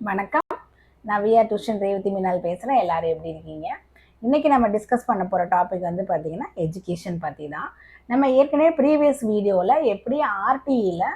வணக்கம். நான் விஆ டியூஷன் ரேவதி மீனால் பேசுகிறேன். எல்லாரும் எப்படி இருக்கீங்க? இன்றைக்கி நம்ம டிஸ்கஸ் பண்ண போகிற டாபிக் வந்து பார்த்திங்கன்னா எஜுகேஷன் பற்றி தான். நம்ம ஏற்கனவே ப்ரீவியஸ் வீடியோவில் எப்படி ஆர்டிஇயில்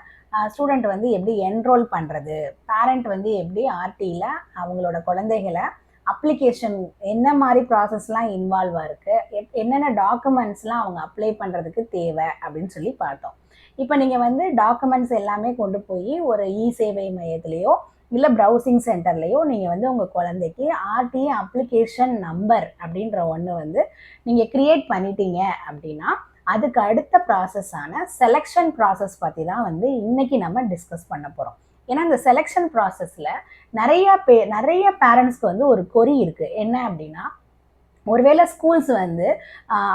ஸ்டூடெண்ட் வந்து எப்படி என்ரோல் பண்ணுறது, பேரண்ட் வந்து எப்படி ஆர்டிஇயில் அவங்களோட குழந்தைகளை அப்ளிகேஷன் என்ன மாதிரி ப்ராசஸ்லாம் இன்வால்வாக இருக்குது, என்னென்ன டாக்குமெண்ட்ஸ்லாம் அவங்க அப்ளை பண்ணுறதுக்கு தேவை அப்படின்னு சொல்லி பார்த்தோம். இப்போ நீங்கள் வந்து டாக்குமெண்ட்ஸ் எல்லாமே கொண்டு போய் ஒரு சேவை மையத்துலேயோ இல்லை ப்ரௌசிங் சென்டர்லேயோ நீங்கள் வந்து உங்கள் குழந்தைக்கு ஆர்டிஇ அப்ளிகேஷன் நம்பர் அப்படின்ற ஒன்று வந்து நீங்கள் க்ரியேட் பண்ணிட்டீங்க அப்படின்னா அதுக்கு அடுத்த ப்ராசஸான செலெக்ஷன் ப்ராசஸ் பற்றி தான் வந்து இன்றைக்கி நம்ம டிஸ்கஸ் பண்ண போகிறோம். ஏன்னா இந்த செலெக்ஷன் ப்ராசஸில் நிறைய பேரண்ட்ஸ்க்கு வந்து ஒரு கொரி இருக்குது. என்ன அப்படின்னா, ஒருவேளை ஸ்கூல்ஸ் வந்து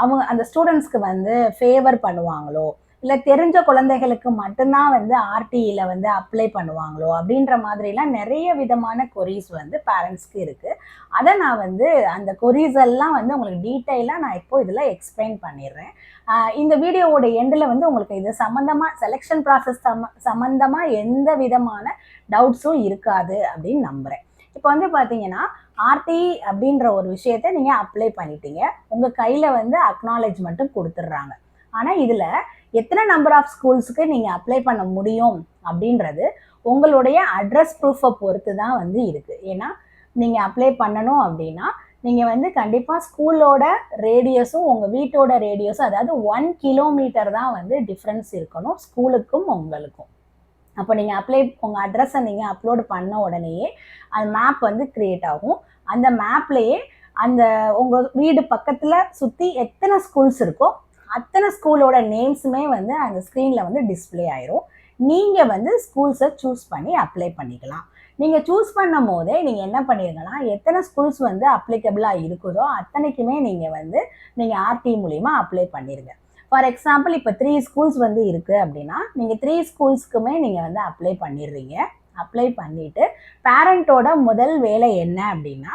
அவங்க அந்த ஸ்டூடெண்ட்ஸ்க்கு வந்து ஃபேவர் பண்ணுவாங்களோ, இல்லை தெரிஞ்ச குழந்தைகளுக்கு மட்டும்தான் வந்து ஆர்டிஇயில் வந்து அப்ளை பண்ணுவாங்களோ அப்படின்ற மாதிரிலாம் நிறைய விதமான கொரீஸ் வந்து பேரண்ட்ஸ்க்கு இருக்குது. அதை நான் வந்து அந்த கொரீஸ் எல்லாம் வந்து உங்களுக்கு டீட்டெயிலாக நான் இப்போ இதில் எக்ஸ்பிளைன் பண்ணிடுறேன். இந்த வீடியோவோட எண்டில் வந்து உங்களுக்கு இது சம்மந்தமாக செலெக்ஷன் ப்ராசஸ் சம்மந்தமாக எந்த விதமான டவுட்ஸும் இருக்காது அப்படின்னு நம்புகிறேன். இப்போ வந்து பார்த்தீங்கன்னா, ஆர்டிஇ அப்படின்ற ஒரு விஷயத்தை நீங்கள் அப்ளை பண்ணிட்டீங்க, உங்கள் கையில் வந்து அக்னாலேஜ்மெண்ட்டும் கொடுத்துட்றாங்க. ஆனால் இதில் எத்தனை நம்பர் ஆஃப் ஸ்கூல்ஸுக்கு நீங்கள் அப்ளை பண்ண முடியும் அப்படின்றது உங்களுடைய அட்ரஸ் ப்ரூஃபை பொறுத்து தான் வந்து இருக்குது. ஏன்னா நீங்கள் அப்ளை பண்ணணும் அப்படின்னா நீங்கள் வந்து கண்டிப்பாக ஸ்கூலோட ரேடியஸும் உங்கள் வீட்டோட ரேடியஸும், அதாவது 1 கிலோமீட்டர் தான் வந்து டிஃப்ரென்ஸ் இருக்கணும் ஸ்கூலுக்கும் உங்களுக்கும். அப்போ நீங்கள் உங்கள் அட்ரஸை நீங்கள் அப்லோடு பண்ண உடனேயே அந்த மேப் வந்து க்ரியேட் ஆகும். அந்த மேப்லேயே அந்த உங்கள் வீடு பக்கத்தில் சுற்றி எத்தனை ஸ்கூல்ஸ் இருக்கோ அத்தனை ஸ்கூலோட நேம்ஸுமே வந்து அந்த ஸ்க்ரீனில் வந்து டிஸ்பிளே ஆயிரும். நீங்கள் வந்து ஸ்கூல்ஸை சூஸ் பண்ணி அப்ளை பண்ணிக்கலாம். நீங்கள் சூஸ் பண்ணும் போதே நீங்கள் என்ன பண்ணிடுங்கன்னா, எத்தனை ஸ்கூல்ஸ் வந்து அப்ளிகபிளாக இருக்குதோ அத்தனைக்குமே நீங்கள் ஆர்டிஇ மூலிமா அப்ளை பண்ணிடுங்க. ஃபார் எக்ஸாம்பிள், இப்போ 3 ஸ்கூல்ஸ் வந்து இருக்குது அப்படின்னா நீங்கள் 3 ஸ்கூல்ஸ்க்குமே நீங்கள் வந்து அப்ளை பண்ணிடுறீங்க. அப்ளை பண்ணிவிட்டு பேரண்ட்டோட முதல் வேலை என்ன அப்படின்னா,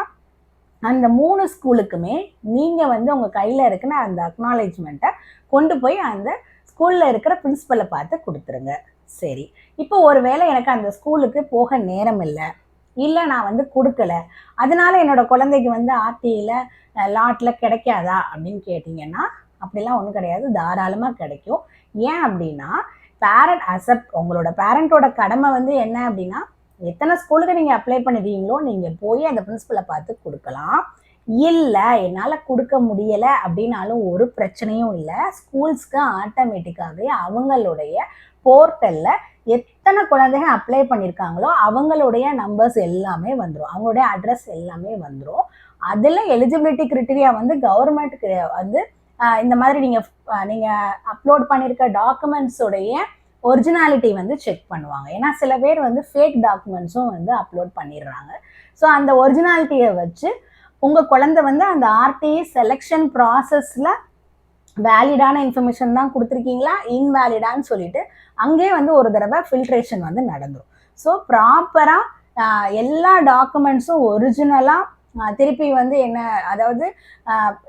அந்த 3 ஸ்கூலுக்குமே நீங்கள் வந்து உங்கள் கையில் இருக்கிற அந்த அக்னாலேஜ்மெண்ட்டை கொண்டு போய் அந்த ஸ்கூலில் இருக்கிற பிரின்ஸிபலை பார்த்து கொடுத்துருங்க. சரி, இப்போ ஒரு வேளை எனக்கு அந்த ஸ்கூலுக்கு போக நேரம் இல்லை நான் வந்து கொடுக்கல, அதனால என்னோட குழந்தைக்கு வந்து ஆர்டிஇயில் லாட்டில் கிடைக்காதா அப்படின்னு கேட்டிங்கன்னா, அப்படிலாம் ஒன்றும் கிடையாது, தாராளமாக கிடைக்கும். ஏன் அப்படின்னா, உங்களோட பேரண்ட்டோட கடமை வந்து என்ன அப்படின்னா, எத்தனை ஸ்கூலுக்கு நீங்கள் அப்ளை பண்ணுவீங்களோ நீங்கள் போய் அந்த பிரின்சிபலை பார்த்து கொடுக்கலாம். இல்லை என்னால் கொடுக்க முடியலை அப்படின்னாலும் ஒரு பிரச்சனையும் இல்லை. ஸ்கூல்ஸ்க்கு ஆட்டோமேட்டிக்காகவே அவங்களுடைய போர்ட்டலில் எத்தனை குழந்தைங்க அப்ளை பண்ணியிருக்காங்களோ அவங்களுடைய நம்பர்ஸ் எல்லாமே வந்துடும், அவங்களுடைய அட்ரஸ் எல்லாமே வந்துடும். அதில் எலிஜிபிலிட்டி கிரிட்டீரியா வந்து கவர்மெண்ட்டுக்கு வந்து இந்த மாதிரி நீங்கள் அப்லோட் பண்ணியிருக்க டாக்குமெண்ட்ஸோடைய ஒரிஜினாலிட்டி வந்து செக் பண்ணுவாங்க. ஏன்னா சில பேர் வந்து ஃபேக் டாக்குமெண்ட்ஸும் வந்து அப்லோட் பண்ணிடுறாங்க. ஸோ அந்த ஒரிஜினாலிட்டியை வச்சு உங்கள் குழந்தை வந்து அந்த ஆர்டிஇ செலெக்ஷன் ப்ராசஸில் வேலிடான இன்ஃபர்மேஷன் தான் கொடுத்துருக்கீங்களா, இன்வேலிடான்னு சொல்லிட்டு அங்கேயே வந்து ஒரு தடவை ஃபில்ட்ரேஷன் வந்து நடந்துடும். ஸோ ப்ராப்பராக எல்லா டாக்குமெண்ட்ஸும் ஒரிஜினலாக திருப்பி வந்து அதாவது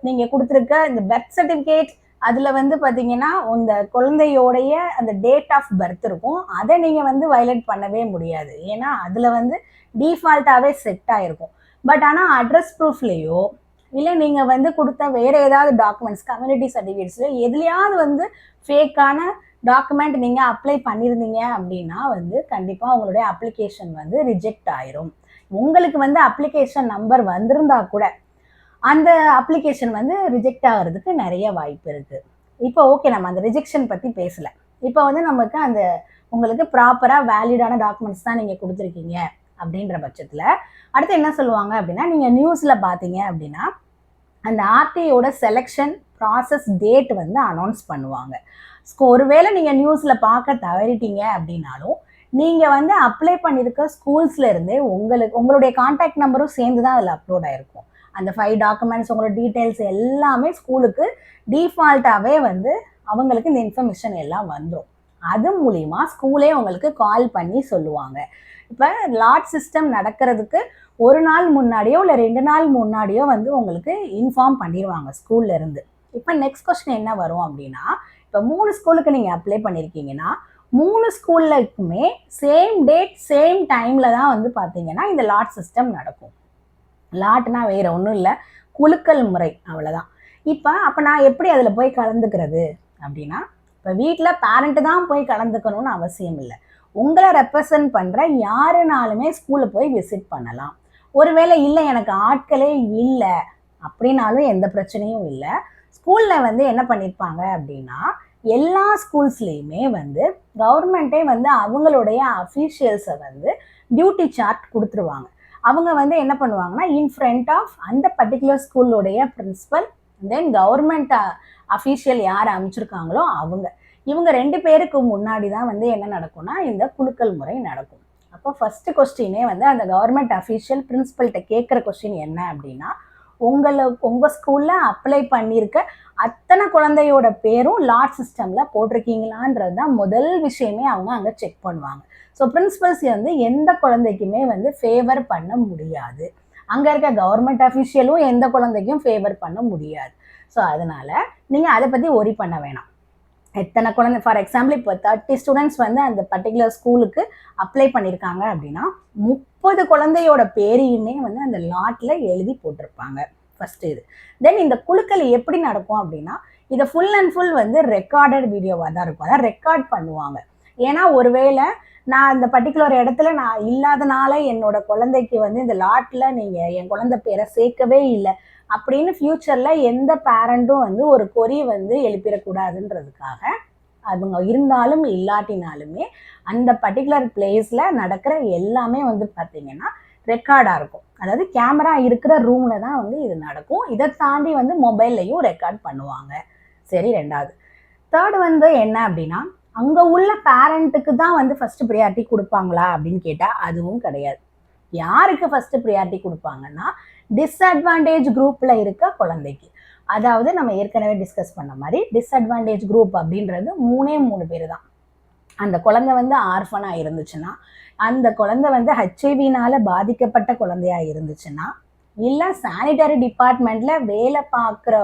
நீங்கள் கொடுத்துருக்க இந்த பர்த் சர்டிஃபிகேட், அதில் வந்து பார்த்தீங்கன்னா இந்த குழந்தையோடைய அந்த டேட் ஆஃப் பர்த் இருக்கும், அதை நீங்கள் வந்து வயலேட் பண்ணவே முடியாது. ஏன்னா அதில் வந்து டிஃபால்ட்டாகவே செட் ஆகிருக்கும். பட் ஆனால் அட்ரஸ் ப்ரூஃப்லேயோ இல்லை நீங்கள் வந்து கொடுத்த வேறு ஏதாவது டாக்குமெண்ட்ஸ், கம்யூனிட்டி சர்டிஃபிகேட்ஸ்லையோ எதுலையாவது வந்து ஃபேக்கான டாக்குமெண்ட் நீங்கள் அப்ளை பண்ணியிருந்தீங்க அப்படின்னா வந்து கண்டிப்பாக உங்களுடைய அப்ளிகேஷன் வந்து ரிஜெக்ட் ஆயிரும். உங்களுக்கு வந்து அப்ளிகேஷன் நம்பர் வந்திருந்தா கூட அந்த அப்ளிகேஷன் வந்து ரிஜெக்ட் ஆகிறதுக்கு நிறைய வாய்ப்பு இருக்குது. இப்போ ஓகே, நம்ம அந்த ரிஜெக்ஷன் பற்றி பேசலை. இப்போ வந்து நமக்கு உங்களுக்கு ப்ராப்பராக வேலிடான டாக்குமெண்ட்ஸ் தான் நீங்கள் கொடுத்துருக்கீங்க அப்படின்ற பட்சத்தில் அடுத்து என்ன சொல்லுவாங்க அப்படின்னா, நீங்கள் நியூஸில் பார்த்தீங்க அப்படின்னா அந்த ஆர்டிஓட செலெக்ஷன் ப்ராசஸ் டேட் வந்து அனௌன்ஸ் பண்ணுவாங்க. ஒருவேளை நீங்கள் நியூஸில் பார்க்க தவறிட்டீங்க அப்படின்னாலும் நீங்கள் வந்து அப்ளை பண்ணியிருக்க ஸ்கூல்ஸ்லேருந்தே உங்களுடைய கான்டாக்ட் நம்பரும் சேர்ந்து தான் அதில் அப்லோட் ஆகிருக்கும். அந்த 5 டாக்குமெண்ட்ஸ், உங்களோட டீட்டெயில்ஸ் எல்லாமே ஸ்கூலுக்கு டிஃபால்ட்டாகவே வந்து அவங்களுக்கு இந்த இன்ஃபர்மேஷன் எல்லாம் வந்துடும். அது மூலிமா ஸ்கூலே உங்களுக்கு கால் பண்ணி சொல்லுவாங்க. இப்போ லாட் சிஸ்டம் நடக்கிறதுக்கு ஒரு நாள் முன்னாடியோ இல்லை 2 நாள் முன்னாடியோ வந்து உங்களுக்கு இன்ஃபார்ம் பண்ணிடுவாங்க ஸ்கூல்லேருந்து. இப்போ நெக்ஸ்ட் கொஸ்டின் என்ன வரும் அப்படின்னா, இப்போ 3 ஸ்கூலுக்கு நீங்கள் அப்ளை பண்ணியிருக்கீங்கன்னா 3 ஸ்கூல்லுக்குமே சேம் டேட் சேம் டைமில் தான் வந்து பார்த்தீங்கன்னா இந்த லாட் சிஸ்டம் நடக்கும். லாட்னா வேறு ஒன்றும் இல்லை, குலுக்கல் முறை, அவ்வளோதான். அப்போ நான் எப்படி அதில் போய் கலந்துக்கிறது அப்படின்னா, இப்போ வீட்டில் பேரண்ட்டு தான் போய் கலந்துக்கணும்னு அவசியம் இல்லை. உங்களை ரெப்ரசன்ட் பண்ணுற யாருனாலுமே ஸ்கூலில் போய் விசிட் பண்ணலாம். ஒருவேளை இல்லை எனக்கு ஆட்களே இல்லை அப்படின்னாலும் எந்த பிரச்சனையும் இல்லை. ஸ்கூலில் வந்து என்ன பண்ணியிருப்பாங்க அப்படின்னா, எல்லா ஸ்கூல்ஸ்லேயுமே வந்து கவர்மெண்ட்டே வந்து அவங்களுடைய அஃபீஷியல்ஸை வந்து டியூட்டி சார்ட் கொடுத்துருவாங்க. அவங்க வந்து என்ன பண்ணுவாங்கன்னா, இன் ஃப்ரண்ட் ஆஃப் அந்த பர்டிகுலர் ஸ்கூலுடைய பிரின்சிபல், தென் கவர்மெண்ட் அஃபீஷியல் யார் அமைச்சிருக்காங்களோ இவங்க 2 பேருக்கு முன்னாடி தான் வந்து என்ன நடக்கும்னா இந்த குலுக்கல் முறை நடக்கும். அப்போ ஃபஸ்ட்டு கொஸ்டினே வந்து அந்த கவர்மெண்ட் அஃபீஷியல் பிரின்சிபல்கிட்ட கேட்குற கொஸ்டின் என்ன அப்படின்னா, உங்கள் ஸ்கூலில் அப்ளை பண்ணியிருக்க அத்தனை குழந்தையோட பேரும் லாட் சிஸ்டமில் போட்டிருக்கீங்களான்றது தான் முதல் விஷயமே அவங்க அங்கே செக் பண்ணுவாங்க. ஸோ பிரின்சிபல்ஸ் வந்து எந்த குழந்தைக்குமே வந்து ஃபேவர் பண்ண முடியாது. அங்கே இருக்க கவர்மெண்ட் அஃபிஷியலும் எந்த குழந்தைக்கும் ஃபேவர் பண்ண முடியாது. ஸோ அதனால் நீங்கள் அதை பற்றி ஒரி பண்ண வேணாம். எத்தனை குழந்தை, ஃபார் எக்ஸாம்பிள் இப்போ 30 ஸ்டூடெண்ட்ஸ் வந்து அந்த பர்டிகுலர் ஸ்கூலுக்கு அப்ளை பண்ணியிருக்காங்க அப்படின்னா 30 குழந்தையோட பேரையுமே வந்து அந்த லாட்டில் எழுதி போட்டிருப்பாங்க. ஃபஸ்ட்டு இது. தென் இந்த குலுக்கல் எப்படி நடக்கும் அப்படின்னா, இதை ஃபுல் அண்ட் ஃபுல் வந்து ரெக்கார்டட் வீடியோவாக தான் இருக்கும். அதான் ரெக்கார்ட் பண்ணுவாங்க. ஏன்னா ஒருவேளை நான் இந்த பர்டிகுலர் இடத்துல நான் இல்லாதனால என்னோட குழந்தைக்கு வந்து இந்த லாட்டில் நீங்கள் என் குழந்தை பேரை சேர்க்கவே இல்லை அப்படின்னு ஃப்யூச்சரில் எந்த பேரண்ட்டும் வந்து ஒரு கொரி வந்து எழுப்பிடக்கூடாதுன்றதுக்காக அவங்க இருந்தாலும் இல்லாட்டினாலுமே அந்த பர்டிகுலர் பிளேஸில் நடக்கிற எல்லாமே வந்து பார்த்திங்கன்னா ரெக்கார்டாக இருக்கும். அதாவது கேமரா இருக்கிற ரூமில் தான் வந்து இது நடக்கும். இதை தாண்டி வந்து மொபைல்லையும் ரெக்கார்ட் பண்ணுவாங்க. சரி, 2வது. தேர்டு வந்து என்ன அப்படின்னா, அங்கே உள்ள பேரண்ட்டுக்கு தான் வந்து ஃபஸ்ட்டு ப்ரியாரிட்டி கொடுப்பாங்களா அப்படின்னு கேட்டால் அதுவும் கிடையாது. யாருக்கு ஃபஸ்ட்டு ப்ரியாரிட்டி கொடுப்பாங்கன்னா, டிஸ்அட்வான்டேஜ் குரூப்பில் இருக்க குழந்தைக்கு. அதாவது நம்ம ஏற்கனவே டிஸ்கஸ் பண்ண மாதிரி டிஸ்அட்வான்டேஜ் குரூப் அப்படின்றது 3 பேர் தான். அந்த குழந்தை வந்து ஆர்ஃபனாக இருந்துச்சுன்னா, அந்த குழந்தை வந்து ஹெச்ஐவினால் பாதிக்கப்பட்ட குழந்தையாக இருந்துச்சுன்னா, இல்லை சானிட்டரி டிபார்ட்மெண்ட்டில் வேலை பார்க்குற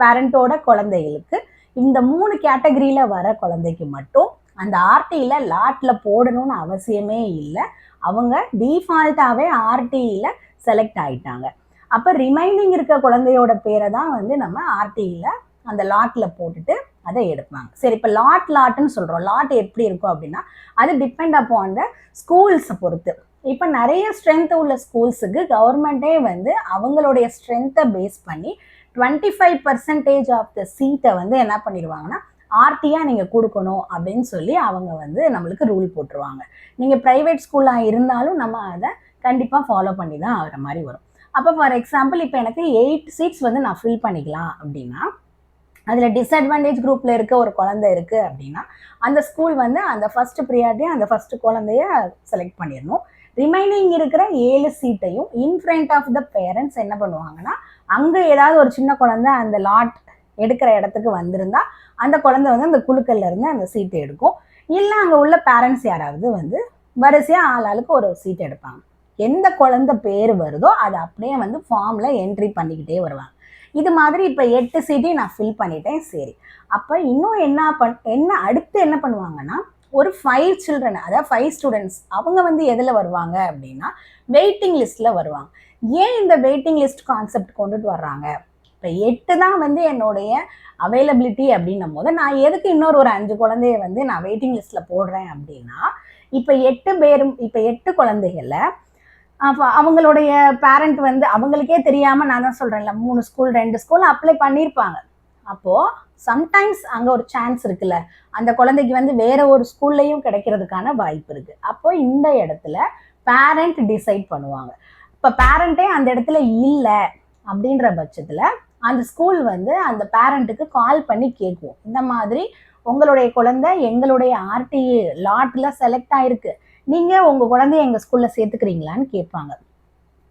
பேரண்ட்டோட குழந்தைகளுக்கு, இந்த 3 கேட்டகரியில் வர குழந்தைக்கு மட்டும் அந்த ஆர்டியில் லாட்டில் போடணும்னு அவசியமே இல்லை. அவங்க டிஃபால்ட்டாகவே ஆர்டியில் செலக்ட் ஆகிட்டாங்க. அப்போ ரிமைனிங் இருக்க குழந்தையோட பேரை தான் வந்து நம்ம ஆர்டியில் அந்த லாட்டில் போட்டுட்டு அதை எடுப்பாங்க. சரி, இப்போ லாட்னு சொல்கிறோம். லாட் எப்படி இருக்கும் அப்படின்னா, அது டிபெண்ட் அப்பான் த ஸ்கூல்ஸை பொறுத்து. இப்போ நிறைய ஸ்ட்ரென்த் உள்ள ஸ்கூல்ஸுக்கு கவர்மெண்ட்டே வந்து அவங்களுடைய ஸ்ட்ரென்த்தை பேஸ் பண்ணி 25% ஆஃப் த சீட்டை வந்து என்ன பண்ணிடுவாங்கன்னா ஆர்டியாக நீங்கள் கொடுக்கணும் அப்படின்னு சொல்லி அவங்க வந்து நம்மளுக்கு ரூல் போட்டுருவாங்க. நீங்கள் ப்ரைவேட் ஸ்கூலாக இருந்தாலும் நம்ம அதை கண்டிப்பாக ஃபாலோ பண்ணி தான் ஆகிற மாதிரி வரும். அப்போ ஃபார் எக்ஸாம்பிள் இப்போ எனக்கு 8 சீட்ஸ் வந்து நான் ஃபில் பண்ணிக்கலாம் அப்படின்னா, அதில் டிஸ்அட்வான்டேஜ் குரூப்பில் இருக்க ஒரு குழந்தை இருக்குது அப்படின்னா, அந்த ஸ்கூல் வந்து அந்த ஃபஸ்ட்டு ப்ரியாரிட்டியாக அந்த ஃபஸ்ட்டு குழந்தைய செலக்ட் பண்ணிடணும். ரிமைனிங் இருக்கிற 7 சீட்டையும் in front of the parents என்ன பண்ணுவாங்கன்னா, அங்கே ஏதாவது ஒரு சின்ன குழந்தை அந்த லாட் எடுக்கிற இடத்துக்கு வந்திருந்தா அந்த குழந்தை வந்து அந்த குழுக்கல்ல இருந்து அந்த சீட்டை எடுக்கும். இல்லை அங்கே உள்ள பேரண்ட்ஸ் யாராவது வந்து வரிசையாக ஆளாளுக்கு ஒரு சீட் எடுப்பாங்க. எந்த குழந்தை பேர் வருதோ அதை அப்படியே வந்து ஃபார்மில் என்ட்ரி பண்ணிக்கிட்டே வருவாங்க. இது மாதிரி இப்போ 8 சீட்டையும் நான் ஃபில் பண்ணிட்டேன். சரி, அப்போ இன்னும் என்ன அடுத்து என்ன பண்ணுவாங்கன்னா, ஒரு 5 சில்ட்ரன், அதாவது 5 ஸ்டூடெண்ட்ஸ் அவங்க வந்து எதில் வருவாங்க அப்படின்னா வெயிட்டிங் லிஸ்ட்டில் வருவாங்க. ஏன் இந்த வெயிட்டிங் லிஸ்ட் கான்செப்ட் கொண்டுட்டு வர்றாங்க? இப்போ 8 தான் வந்து என்னுடைய அவைலபிலிட்டி அப்படின்னும் போது நான் எதுக்கு இன்னொரு ஒரு 5 குழந்தைய வந்து நான் வெயிட்டிங் லிஸ்ட்டில் போடுறேன் அப்படின்னா, இப்போ 8 குழந்தைகளை அவங்களுடைய பேரண்ட் வந்து அவங்களுக்கே தெரியாமல், நான் தான் சொல்கிறேன்ல 3 ஸ்கூல் 2 ஸ்கூல் அப்ளை பண்ணியிருப்பாங்க. அப்போது சம்டைம்ஸ் அங்கே ஒரு சான்ஸ் இருக்குல்ல, அந்த குழந்தைக்கு வந்து வேற ஒரு ஸ்கூல்லையும் கிடைக்கிறதுக்கான வாய்ப்பு இருக்குது. அப்போ இந்த இடத்துல பேரண்ட் டிசைட் பண்ணுவாங்க. இப்போ பேரண்ட்டே அந்த இடத்துல இல்லை அப்படின்ற பட்சத்தில் அந்த ஸ்கூல் வந்து அந்த பேரண்ட்டுக்கு கால் பண்ணி கேட்கும், இந்த மாதிரி உங்களுடைய குழந்தை எங்களுடைய ஆர்டிஏ லாட்டில் செலக்ட் ஆகிருக்கு, நீங்கள் உங்கள் குழந்தைய எங்கள் ஸ்கூலில் சேர்த்துக்கிறீங்களான்னு கேட்பாங்க.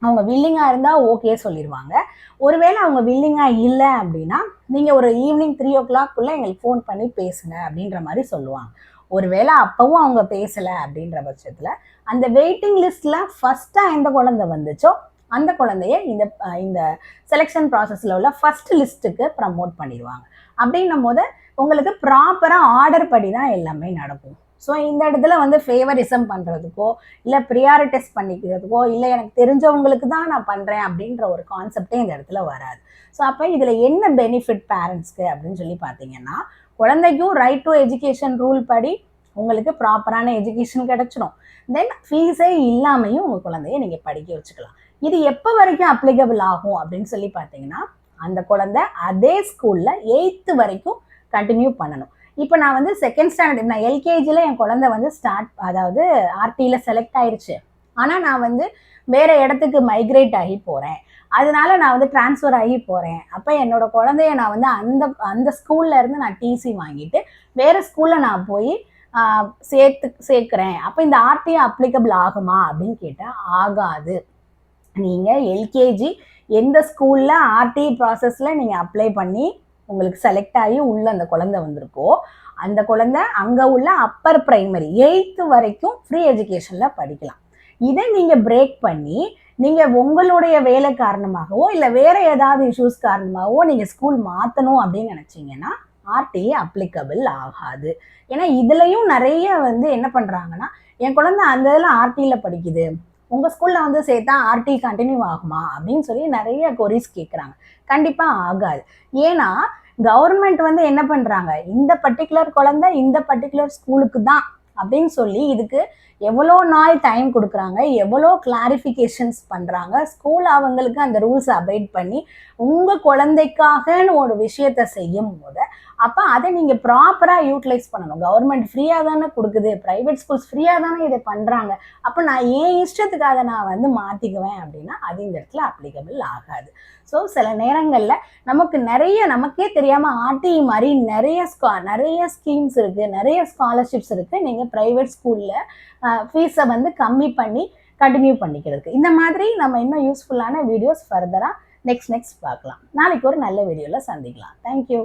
அவங்க வில்லிங்காக இருந்தால் ஓகே சொல்லிடுவாங்க. ஒருவேளை அவங்க வில்லிங்காக இல்லை அப்படின்னா, நீங்கள் ஒரு ஈவினிங் 3 o'clock எங்களுக்கு ஃபோன் பண்ணி பேசுங்க அப்படின்ற மாதிரி சொல்லுவாங்க. ஒருவேளை அப்பவும் அவங்க பேசலை அப்படின்ற பட்சத்தில் அந்த வெயிட்டிங் லிஸ்ட்டில் ஃபஸ்ட்டாக எந்த குழந்தை வந்துச்சோ அந்த குழந்தைய இந்த செலெக்ஷன் ப்ராசஸில் உள்ள ஃபஸ்ட் லிஸ்ட்டுக்கு ப்ரமோட் பண்ணிடுவாங்க. அப்படின்னும் போது உங்களுக்கு ப்ராப்பராக ஆர்டர் படி தான் எல்லாமே நடக்கும். ஸோ இந்த இடத்துல வந்து ஃபேவரிசம் பண்ணுறதுக்கோ இல்லை ப்ரியாரிட்டைஸ் பண்ணிக்கிறதுக்கோ இல்லை எனக்கு தெரிஞ்சவங்களுக்கு தான் நான் பண்ணுறேன் அப்படின்ற ஒரு கான்செப்டே இந்த இடத்துல வராது. ஸோ அப்போ இதில் என்ன பெனிஃபிட் பேரண்ட்ஸ்க்கு அப்படின்னு சொல்லி பார்த்தீங்கன்னா, குழந்தைக்கும் ரைட் டு எஜுகேஷன் ரூல் படி உங்களுக்கு ப்ராப்பரான எஜுகேஷன் கிடைச்சிடும். தென் ஃபீஸே இல்லாமையும் உங்கள் குழந்தைய நீங்கள் படிக்க வச்சுக்கலாம். இது எப்போ வரைக்கும் அப்ளிகபிள் ஆகும் அப்படின்னு சொல்லி பார்த்தீங்கன்னா, அந்த குழந்தை அதே ஸ்கூலில் 8th வரைக்கும் கண்டினியூ பண்ணணும். இப்போ நான் வந்து செகண்ட் ஸ்டாண்டர்ட், நான் எல்கேஜியில் என் குழந்தை வந்து அதாவது ஆர்டியில் செலக்ட் ஆயிடுச்சு. ஆனால் நான் வந்து வேறு இடத்துக்கு மைக்ரேட் ஆகி போகிறேன், அதனால நான் வந்து ட்ரான்ஸ்ஃபர் ஆகி போகிறேன். அப்போ என்னோட குழந்தைய நான் வந்து அந்த ஸ்கூல்ல இருந்து நான் டிசி வாங்கிட்டு வேறு ஸ்கூலில் நான் போய் சேர்க்குறேன். அப்போ இந்த ஆர்டி அப்ளிகபிள் ஆகுமா அப்படின்னு கேட்டால் ஆகாது. நீங்கள் எல்கேஜி எந்த ஸ்கூலில் ஆர்டி ப்ராசஸில் நீங்கள் அப்ளை பண்ணி உங்களுக்கு செலக்ட் ஆகி உள்ள அந்த குழந்தை வந்திருக்கோ, அந்த குழந்தை அங்கே உள்ள அப்பர் பிரைமரி 8th வரைக்கும் ஃப்ரீ எஜுகேஷனில் படிக்கலாம். இதை நீங்கள் பிரேக் பண்ணி நீங்கள் உங்களுடைய வேலை காரணமாகவோ இல்லை வேறு ஏதாவது இஷ்யூஸ் காரணமாகவோ நீங்கள் ஸ்கூல் மாற்றணும் அப்படின்னு நினச்சிங்கன்னா ஆர்டி அப்ளிகபிள் ஆகாது. ஏன்னா இதுலேயும் நிறைய வந்து என்ன பண்ணுறாங்கன்னா, என் குழந்தை அந்த இதில் ஆர்டியில் படிக்குது, உங்கள் ஸ்கூலில் வந்து சேர்த்தா ஆர்டி கண்டினியூ ஆகுமா அப்படின்னு சொல்லி நிறைய கொரிஸ் கேட்குறாங்க. கண்டிப்பாக ஆகாது. ஏன்னா கவர்மெண்ட் வந்து என்ன பண்ணுறாங்க, இந்த பர்டிகுலர் குழந்தை இந்த பர்டிகுலர் ஸ்கூலுக்கு தான் அப்படின்னு சொல்லி இதுக்கு எவ்வளோ நாள் டைம் கொடுக்குறாங்க, எவ்வளோ கிளாரிஃபிகேஷன்ஸ் பண்ணுறாங்க. ஸ்கூல் அவங்களுக்கு அந்த ரூல்ஸை அபைட் பண்ணி உங்கள் குழந்தைக்காகன்னு ஒரு விஷயத்த செய்யும் போது அப்போ அதை நீங்கள் ப்ராப்பராக யூட்டிலைஸ் பண்ணணும். கவர்மெண்ட் ஃப்ரீயாக தானே கொடுக்குது, ப்ரைவேட் ஸ்கூல்ஸ் ஃப்ரீயாக தானே இதை பண்ணுறாங்க, அப்போ நான் ஏன் இஷ்டத்துக்கு அதை நான் வந்து மாற்றிக்குவேன் அப்படின்னா அது இந்த இடத்துல அப்ளிகபிள் ஆகாது. ஸோ சில நேரங்களில் நமக்கே தெரியாமல் ஆர்டி மாதிரி நிறைய ஸ்கீம்ஸ் இருக்குது, நிறைய ஸ்காலர்ஷிப்ஸ் இருக்குது. நீங்கள் ப்ரைவேட் ஸ்கூலில் ஃபீஸை வந்து கம்மி பண்ணி கண்டினியூ பண்ணிக்கிறதுக்கு. இந்த மாதிரி நம்ம இன்னும் யூஸ்ஃபுல்லான வீடியோஸ் ஃபர்தராக நெக்ஸ்ட் பார்க்கலாம். நாளைக்கு ஒரு நல்ல வீடியோவில் சந்திக்கலாம். தேங்க்யூ.